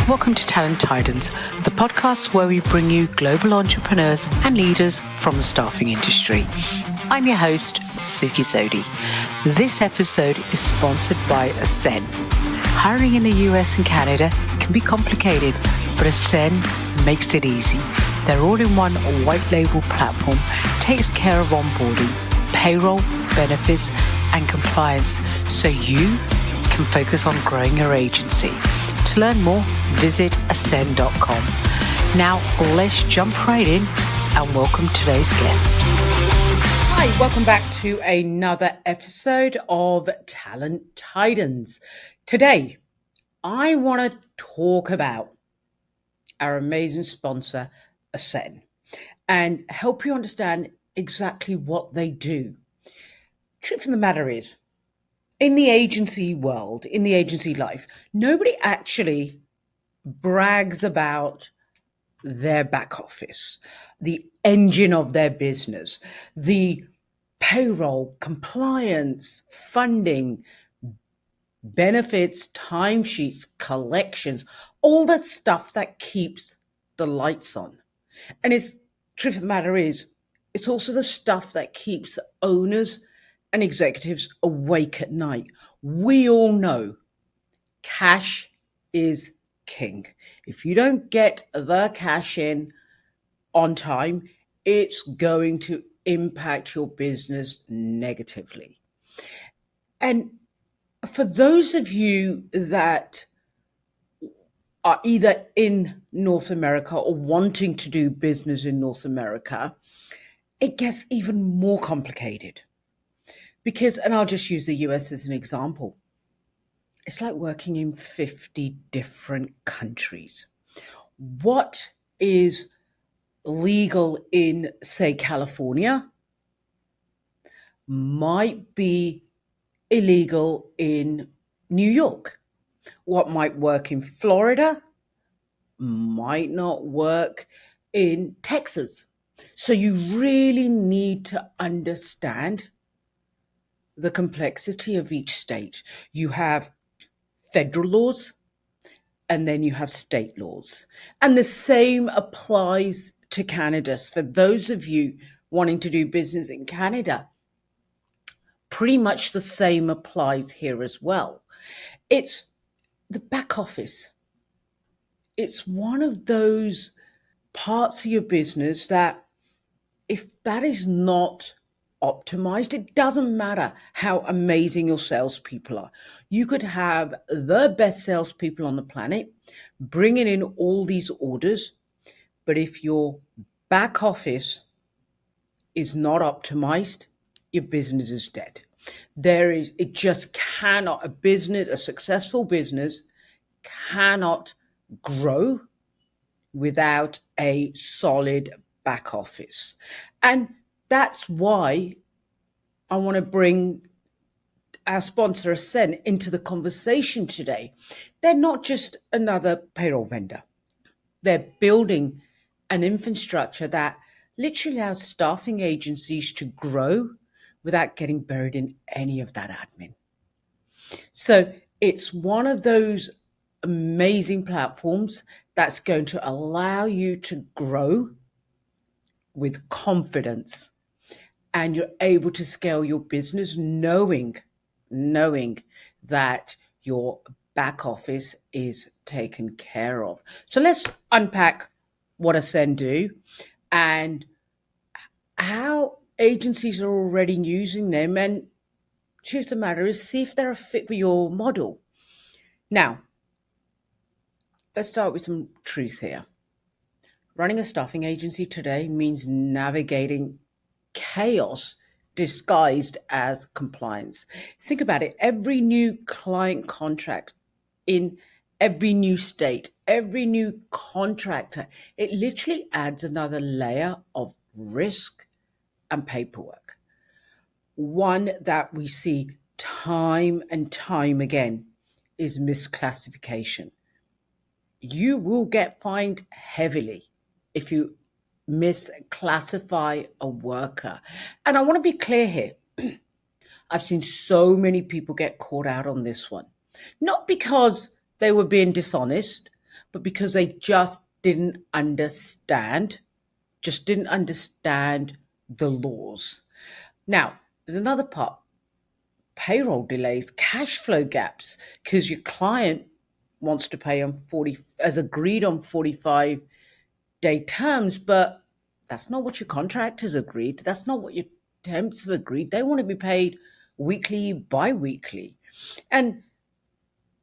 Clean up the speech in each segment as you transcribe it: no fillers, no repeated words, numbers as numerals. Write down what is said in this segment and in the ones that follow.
Welcome to Talent Titans, the podcast where we bring you global entrepreneurs and leaders from the staffing industry. I'm your host, Suky Sodhi. This episode is sponsored by Ascen. Hiring in the US and Canada can be complicated, but Ascen makes it easy. Their all-in-one white label platform takes care of onboarding, payroll, benefits, and compliance so you can focus on growing your agency. To learn more, visit Ascen.com. Now, let's jump right in and welcome today's guest. Hi, welcome back to another episode of Talent Titans. Today, I want to talk about our amazing sponsor, Ascen, and help you understand exactly what they do. Truth of the matter is, in the agency world, in the agency life, nobody actually brags about their back office, the engine of their business, the payroll, compliance, funding, benefits, timesheets, collections, all that stuff that keeps the lights on. And truth of the matter is, it's also the stuff that keeps owners and executives awake at night. We all know cash is king. If you don't get the cash in on time, it's going to impact your business negatively. And for those of you that are either in North America or wanting to do business in North America, it gets even more complicated. Because, and I'll just use the US as an example, it's like working in 50 different countries. What is legal in, say, California might be illegal in New York. What might work in Florida might not work in Texas. So you really need to understand the complexity of each state. You have federal laws, and then you have state laws. And the same applies to Canada. For those of you wanting to do business in Canada, pretty much the same applies here as well. It's the back office. It's one of those parts of your business that if that is not optimized, it doesn't matter how amazing your salespeople are. You could have the best salespeople on the planet bringing in all these orders, but if your back office is not optimized, your business is dead. It just cannot, a successful business cannot grow without a solid back office. And that's why I want to bring our sponsor, Ascen, into the conversation today. They're not just another payroll vendor. They're building an infrastructure that literally allows staffing agencies to grow without getting buried in any of that admin. So it's one of those amazing platforms that's going to allow you to grow with confidence, and you're able to scale your business knowing that your back office is taken care of. So let's unpack what Ascen do and how agencies are already using them, and truth of the matter is, see if they're a fit for your model. Now, let's start with some truth here. Running a staffing agency today means navigating chaos disguised as compliance. Think about it. Every new client contract in every new state, every new contractor, it literally adds another layer of risk and paperwork. One that we see time and time again is misclassification. You will get fined heavily if you misclassify a worker. And I want to be clear here. I've seen so many people get caught out on this one. Not because they were being dishonest, but because they just didn't understand the laws. Now, there's another part: payroll delays, cash flow gaps, because your client wants to pay on 40, as agreed, on 45-day terms, but that's not what your contractors agreed. That's not what your temps have agreed. They want to be paid weekly, bi-weekly. And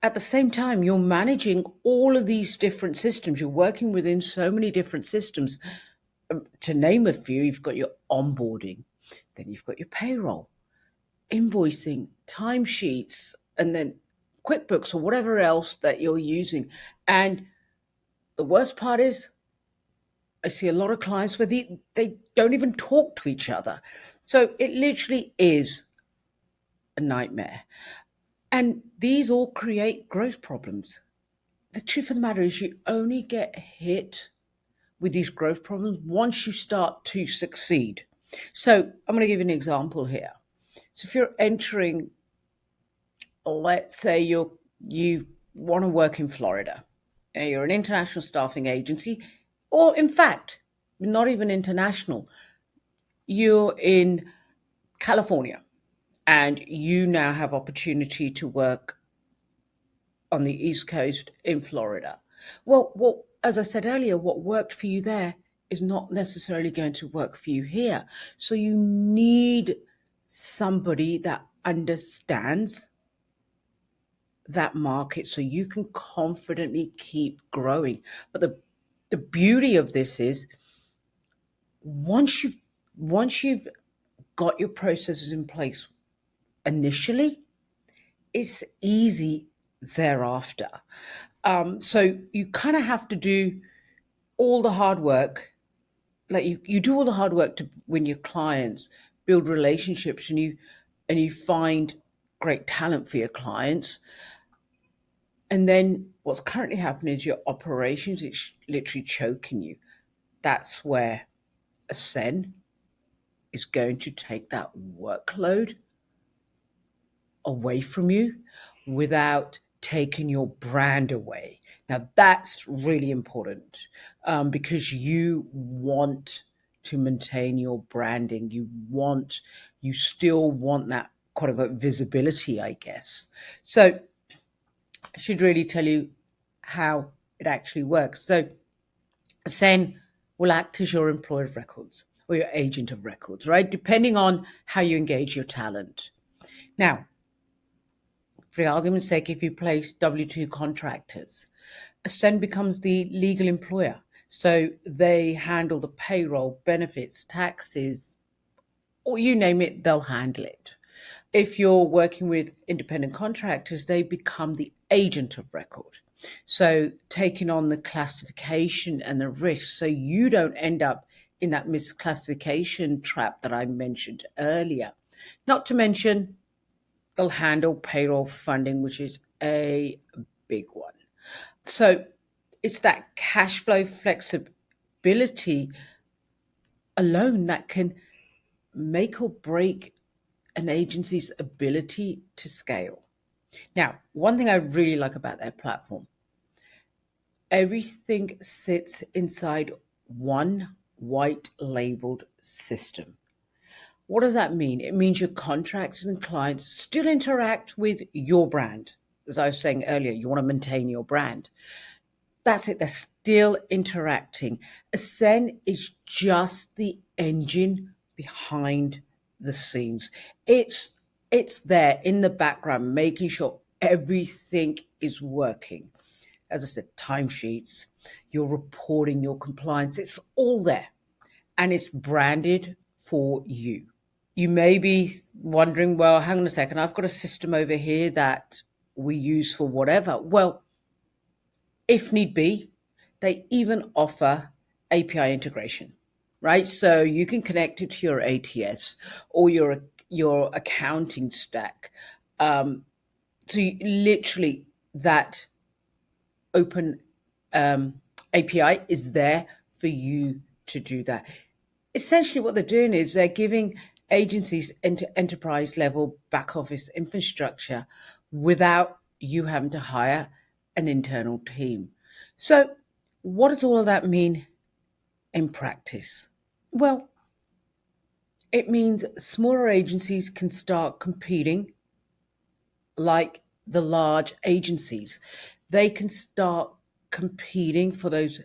at the same time, you're managing all of these different systems. You're working within so many different systems. To name a few, you've got your onboarding, then you've got your payroll, invoicing, timesheets, and then QuickBooks or whatever else that you're using. And the worst part is, I see a lot of clients where they don't even talk to each other. So it literally is a nightmare. And these all create growth problems. The truth of the matter is, you only get hit with these growth problems once you start to succeed. So I'm going to give you an example here. So if you're entering, let's say you want to work in Florida, and you're an international staffing agency, or in fact, not even international, you're in California, and you now have opportunity to work on the East Coast in Florida. Well, as I said earlier, what worked for you there is not necessarily going to work for you here. So you need somebody that understands that market so you can confidently keep growing. But the beauty of this is, once you've got your processes in place initially, it's easy thereafter. So you kind of have to do all the hard work. Like you do all the hard work to win your clients, build relationships, and you find great talent for your clients. And then what's currently happening is your operations, it's literally choking you. That's where Ascen is going to take that workload away from you without taking your brand away. Now, that's really important, because you want to maintain your branding. You still want that quote unquote visibility, I guess. So I should really tell you how it actually works. So Ascen will act as your employer of records or your agent of records, right? Depending on how you engage your talent. Now, for the argument's sake, if you place W-2 contractors, Ascen becomes the legal employer. So they handle the payroll, benefits, taxes, or you name it, they'll handle it. If you're working with independent contractors, they become the agent of record. So taking on the classification and the risk, so you don't end up in that misclassification trap that I mentioned earlier. Not to mention, they'll handle payroll funding, which is a big one. So it's that cash flow flexibility alone that can make or break an agency's ability to scale. Now, one thing I really like about their platform, everything sits inside one white labeled system. What does that mean? It means your contractors and clients still interact with your brand. As I was saying earlier, you want to maintain your brand. That's it. They're still interacting. Ascen is just the engine behind the scenes. It's there in the background, making sure everything is working. As I said, timesheets, your reporting, your compliance, it's all there. And it's branded for you. You may be wondering, well, hang on a second, I've got a system over here that we use for whatever. Well, if need be, they even offer API integration, right? So you can connect it to your ATS or your accounting stack. So literally that open API is there for you to do that. Essentially what they're doing is they're giving agencies enterprise level back office infrastructure without you having to hire an internal team. So, what does all of that mean in practice? Well, it means smaller agencies can start competing like the large agencies. They can start competing for those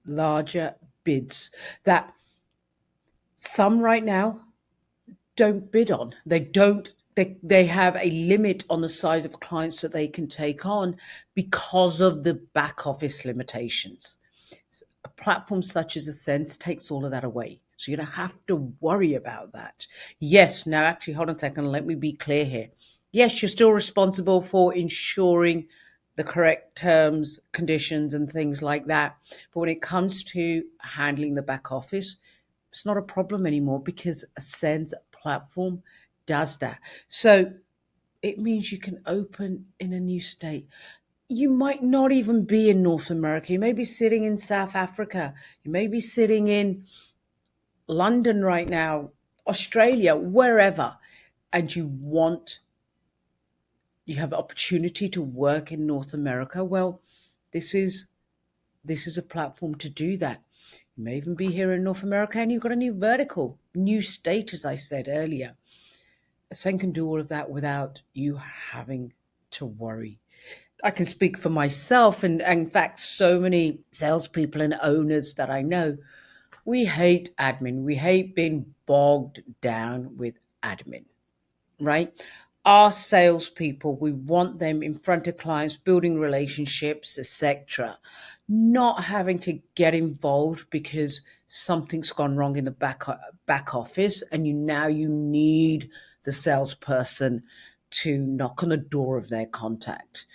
larger bids that some right now don't bid on. They have a limit on the size of clients that they can take on because of the back office limitations. A platform such as Ascen takes all of that away. So you don't have to worry about that. Yes, now actually, hold on a second. Let me be clear here. Yes, you're still responsible for ensuring the correct terms, conditions, and things like that. But when it comes to handling the back office, it's not a problem anymore because Ascen's platform does that. So it means you can open in a new state. You might not even be in North America. You may be sitting in South Africa. You may be sitting in London right now, Australia, wherever, and you have opportunity to work in North America. Well, this is a platform to do that. You may even be here in North America and you've got a new vertical, new state, as I said earlier. Ascen can do all of that without you having to worry. I can speak for myself, and in fact, so many salespeople and owners that I know, we hate admin. We hate being bogged down with admin, right? Our salespeople, we want them in front of clients, building relationships, etc. Not having to get involved because something's gone wrong in the back office, and you need the salesperson to knock on the door of their contact.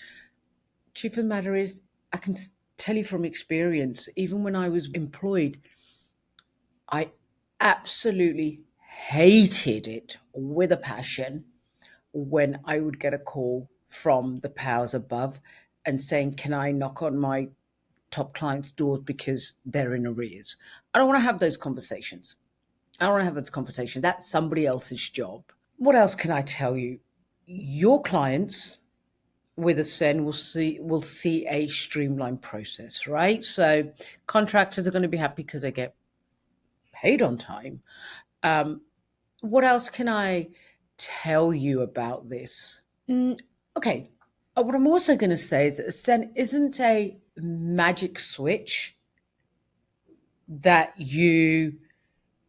Truth of the matter is, I can tell you from experience, even when I was employed, I absolutely hated it with a passion when I would get a call from the powers above and saying, can I knock on my top clients' doors because they're in arrears? I don't want to have those conversations. That's somebody else's job. What else can I tell you? Your clients with Ascen will see a streamlined process, right? So contractors are going to be happy because they get paid on time. What else can I tell you about this? Okay. What I'm also going to say is that Ascen isn't a magic switch that you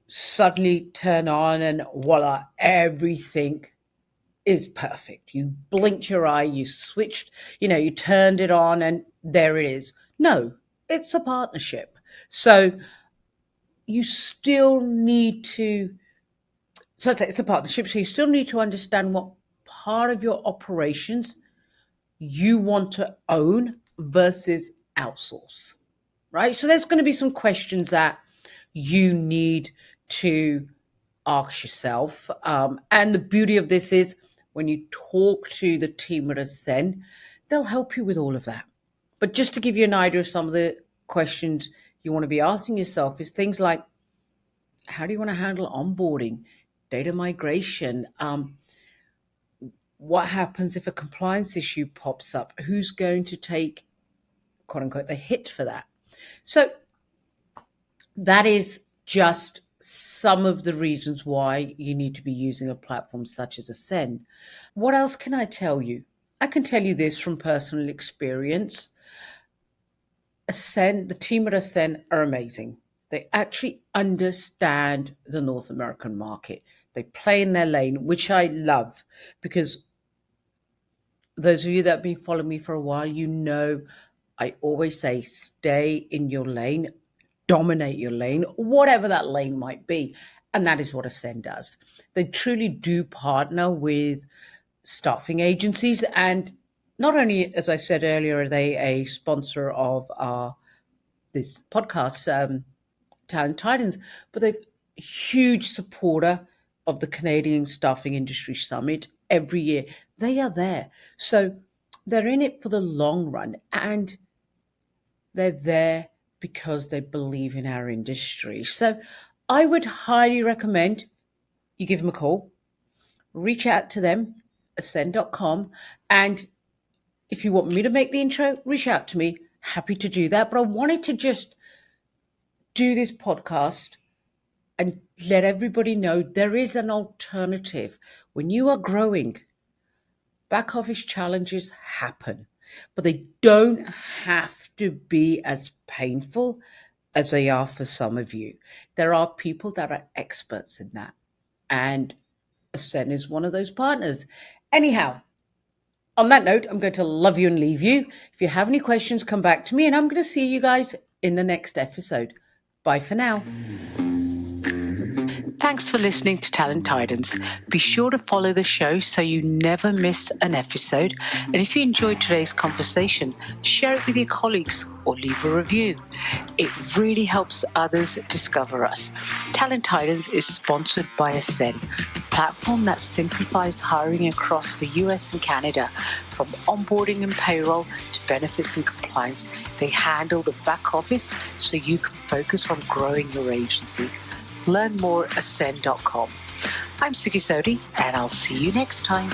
suddenly turn on and voila, everything is perfect. You blinked your eye, you switched, you turned it on and there it is. No, it's a partnership. So you still need to, it's a partnership. So you still need to understand what part of your operations you want to own versus outsource, right? So there's going to be some questions that you need to ask yourself. And the beauty of this is when you talk to the team at Ascen, they'll help you with all of that. But just to give you an idea of some of the questions you want to be asking yourself is things like, how do you want to handle onboarding, data migration? What happens if a compliance issue pops up? Who's going to take, quote unquote, the hit for that? So that is just some of the reasons why you need to be using a platform such as Ascen. What else can I tell you? I can tell you this from personal experience. Ascen, the team at Ascen are amazing. They actually understand the North American market. They play in their lane, which I love, because those of you that have been following me for a while, I always say stay in your lane, dominate your lane, whatever that lane might be. And that is what Ascen does. They truly do partner with staffing agencies. And not only, as I said earlier, are they a sponsor of this podcast, Talent Titans, but they're a huge supporter of the Canadian Staffing Industry Summit every year. They are there. So they're in it for the long run, and they're there because they believe in our industry. So I would highly recommend you give them a call, reach out to them, ascen.com, and if you want me to make the intro, reach out to me happy to do that. But I wanted to just do this podcast and let everybody know there is an alternative. When you are growing, back office challenges happen, but they don't have to be as painful as they are for some of you. There are people that are experts in that, and Ascen is one of those partners. Anyhow, on that note, I'm going to love you and leave you. If you have any questions, come back to me, and I'm going to see you guys in the next episode. Bye for now. Thanks for listening to Talent Titans. Be sure to follow the show so you never miss an episode. And if you enjoyed today's conversation, share it with your colleagues or leave a review. It really helps others discover us. Talent Titans is sponsored by Ascen, the platform that simplifies hiring across the US and Canada. From onboarding and payroll to benefits and compliance, they handle the back office so you can focus on growing your agency. Learn more at ascen.com. I'm Suky Sodhi, and I'll see you next time.